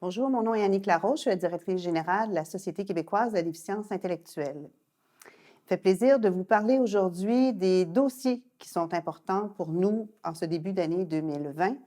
Bonjour, mon nom est Annick Laroche, je suis la directrice générale de la Société québécoise de la déficience intellectuelle. Ça fait plaisir de vous parler aujourd'hui des dossiers qui sont importants pour nous en ce début d'année 2020.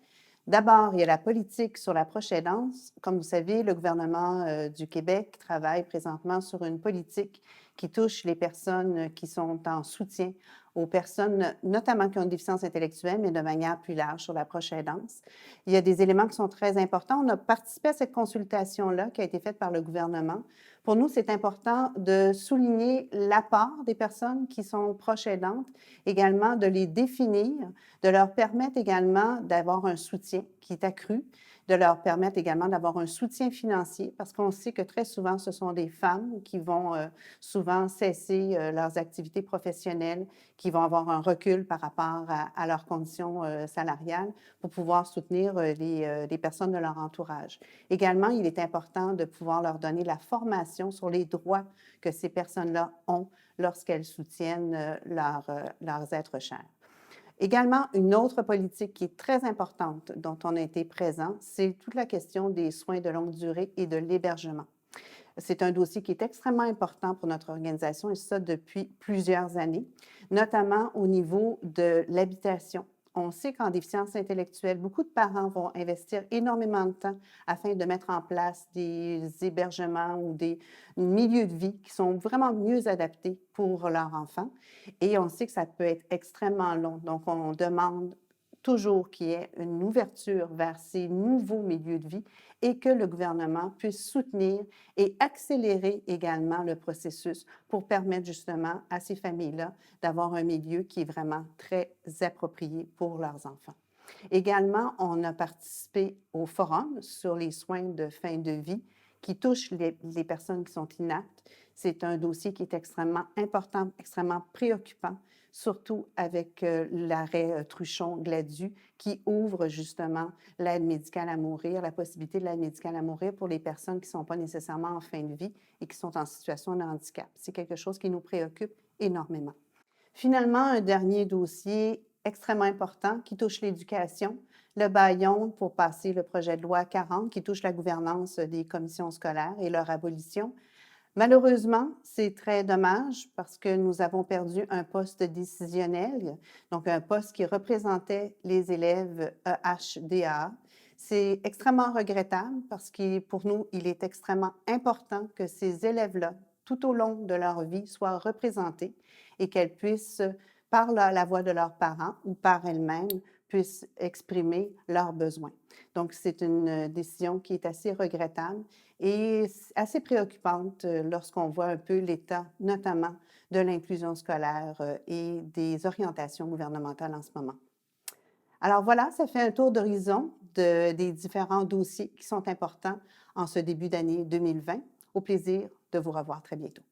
D'abord, il y a la politique sur la proche aidance. Comme vous savez, le gouvernement du Québec travaille présentement sur une politique qui touche les personnes qui sont en soutien aux personnes, notamment qui ont une déficience intellectuelle, mais de manière plus large sur la proche aidance. Il y a des éléments qui sont très importants. On a participé à cette consultation-là qui a été faite par le gouvernement. Pour nous, c'est important de souligner l'apport des personnes qui sont proches aidantes, également de les définir, de leur permettre également d'avoir un soutien qui est accru, de leur permettre également d'avoir un soutien financier, parce qu'on sait que très souvent, ce sont des femmes qui vont souvent cesser leurs activités professionnelles, qui vont avoir un recul par rapport à leurs conditions salariales pour pouvoir soutenir les personnes de leur entourage. Également, il est important de pouvoir leur donner la formation sur les droits que ces personnes-là ont lorsqu'elles soutiennent leurs êtres chers. Également, une autre politique qui est très importante dont on a été présent, c'est toute la question des soins de longue durée et de l'hébergement. C'est un dossier qui est extrêmement important pour notre organisation et ça depuis plusieurs années, notamment au niveau de l'habitation. On sait qu'en déficience intellectuelle, beaucoup de parents vont investir énormément de temps afin de mettre en place des hébergements ou des milieux de vie qui sont vraiment mieux adaptés pour leurs enfants. Et on sait que ça peut être extrêmement long. Donc, on demande toujours qu'il y ait une ouverture vers ces nouveaux milieux de vie et que le gouvernement puisse soutenir et accélérer également le processus pour permettre justement à ces familles-là d'avoir un milieu qui est vraiment très approprié pour leurs enfants. Également, on a participé au forum sur les soins de fin de vie qui touche les personnes qui sont inaptes. C'est un dossier qui est extrêmement important, extrêmement préoccupant, surtout avec l'arrêt Truchon-Gladu qui ouvre justement l'aide médicale à mourir, la possibilité de l'aide médicale à mourir pour les personnes qui ne sont pas nécessairement en fin de vie et qui sont en situation de handicap. C'est quelque chose qui nous préoccupe énormément. Finalement, un dernier dossier extrêmement important qui touche l'éducation, le bâillon pour passer le projet de loi 40 qui touche la gouvernance des commissions scolaires et leur abolition. Malheureusement, c'est très dommage parce que nous avons perdu un poste décisionnel, donc un poste qui représentait les élèves EHDA. C'est extrêmement regrettable parce que pour nous, il est extrêmement important que ces élèves-là, tout au long de leur vie, soient représentés et qu'elles puissent, par la voix de leurs parents ou par elles-mêmes, puissent exprimer leurs besoins. Donc, c'est une décision qui est assez regrettable et assez préoccupante lorsqu'on voit un peu l'état, notamment de l'inclusion scolaire et des orientations gouvernementales en ce moment. Alors voilà, ça fait un tour d'horizon des différents dossiers qui sont importants en ce début d'année 2020. Au plaisir de vous revoir très bientôt.